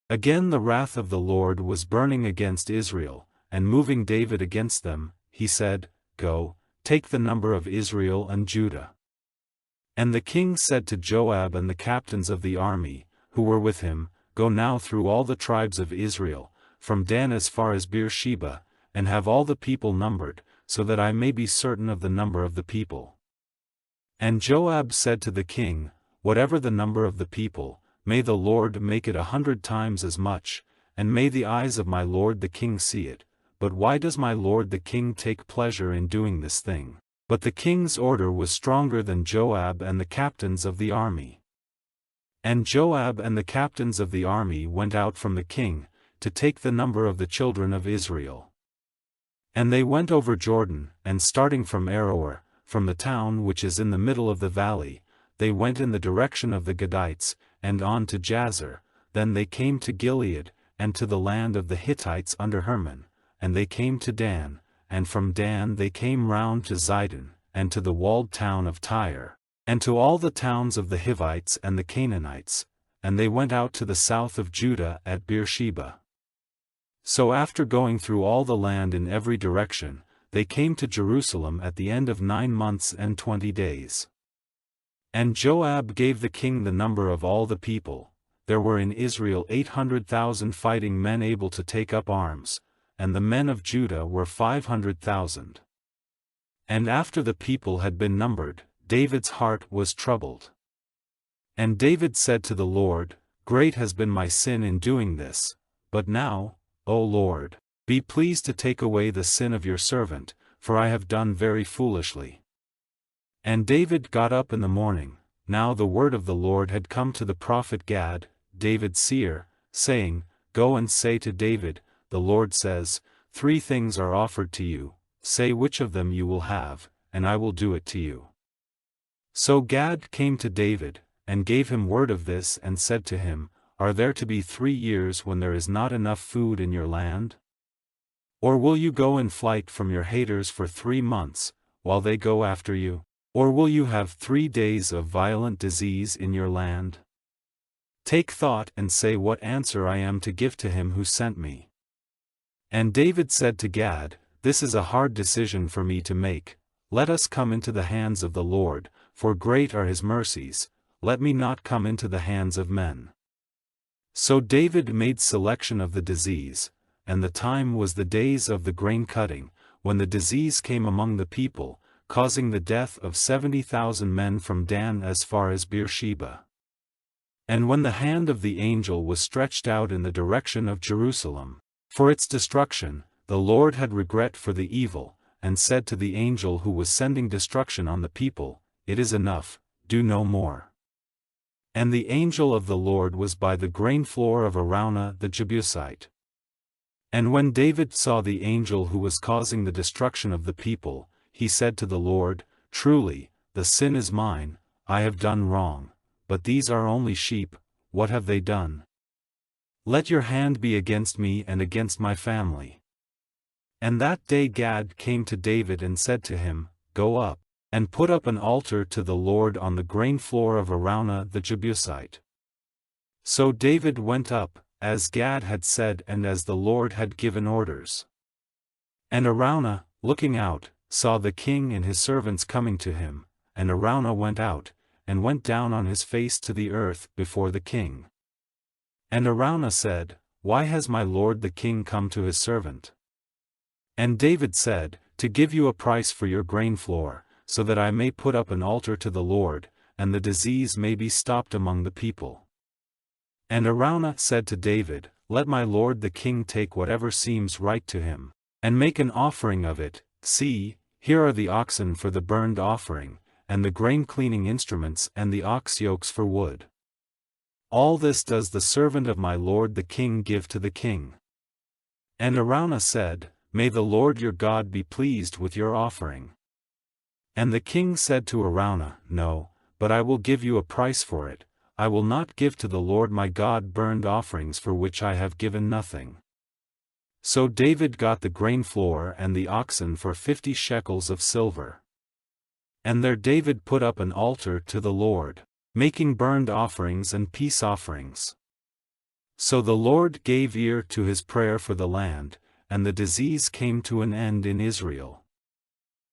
Again the wrath of the Lord was burning against Israel, and moving David against them, he said, Go, take the number of Israel and Judah. And the king said to Joab and the captains of the army, who were with him, Go now through all the tribes of Israel, from Dan as far as Beersheba, and have all the people numbered, so that I may be certain of the number of the people. And Joab said to the king, Whatever the number of the people, may the Lord make it 100 times as much, and may the eyes of my lord the king see it. But why does my lord the king take pleasure in doing this thing? But the king's order was stronger than Joab and the captains of the army. And Joab and the captains of the army went out from the king, to take the number of the children of Israel. And they went over Jordan, and starting from Aroer, from the town which is in the middle of the valley, they went in the direction of the Gadites, and on to Jazer. Then they came to Gilead, and to the land of the Hittites under Hermon, and they came to Dan, and from Dan they came round to Zidon, and to the walled town of Tyre, and to all the towns of the Hivites and the Canaanites, and they went out to the south of Judah at Beersheba. So after going through all the land in every direction, they came to Jerusalem at the end of 9 months and 20 days. And Joab gave the king the number of all the people. There were in Israel 800,000 fighting men able to take up arms, and the men of Judah were 500,000. And after the people had been numbered, David's heart was troubled. And David said to the Lord, Great has been my sin in doing this, but now, O Lord, be pleased to take away the sin of your servant, for I have done very foolishly. And David got up in the morning. Now the word of the Lord had come to the prophet Gad, David's seer, saying, Go and say to David, The Lord says, 3 things are offered to you, say which of them you will have, and I will do it to you. So Gad came to David, and gave him word of this and said to him, Are there to be 3 years when there is not enough food in your land? Or will you go in flight from your haters for 3 months, while they go after you? Or will you have 3 days of violent disease in your land? Take thought and say what answer I am to give to him who sent me. And David said to Gad, This is a hard decision for me to make. Let us come into the hands of the Lord, for great are his mercies. Let me not come into the hands of men. So David made selection of the disease, and the time was the days of the grain cutting, when the disease came among the people, causing the death of 70,000 men from Dan as far as Beersheba. And when the hand of the angel was stretched out in the direction of Jerusalem, for its destruction, the Lord had regret for the evil, and said to the angel who was sending destruction on the people, It is enough, do no more. And the angel of the Lord was by the grain floor of Araunah the Jebusite. And when David saw the angel who was causing the destruction of the people, he said to the Lord, Truly, the sin is mine, I have done wrong, but these are only sheep, what have they done? Let your hand be against me and against my family. And that day Gad came to David and said to him, Go up, and put up an altar to the Lord on the grain floor of Araunah the Jebusite. So David went up, as Gad had said and as the Lord had given orders. And Araunah, looking out, saw the king and his servants coming to him, and Araunah went out, and went down on his face to the earth before the king. And Araunah said, Why has my lord the king come to his servant? And David said, To give you a price for your grain floor, so that I may put up an altar to the Lord, and the disease may be stopped among the people. And Araunah said to David, Let my lord the king take whatever seems right to him, and make an offering of it. See, here are the oxen for the burned offering, and the grain-cleaning instruments and the ox yokes for wood. All this does the servant of my lord the king give to the king. And Araunah said, May the Lord your God be pleased with your offering. And the king said to Araunah, No, but I will give you a price for it. I will not give to the Lord my God burned offerings for which I have given nothing. So David got the grain floor and the oxen for 50 shekels of silver. And there David put up an altar to the Lord, making burned offerings and peace offerings. So the Lord gave ear to his prayer for the land, and the disease came to an end in Israel.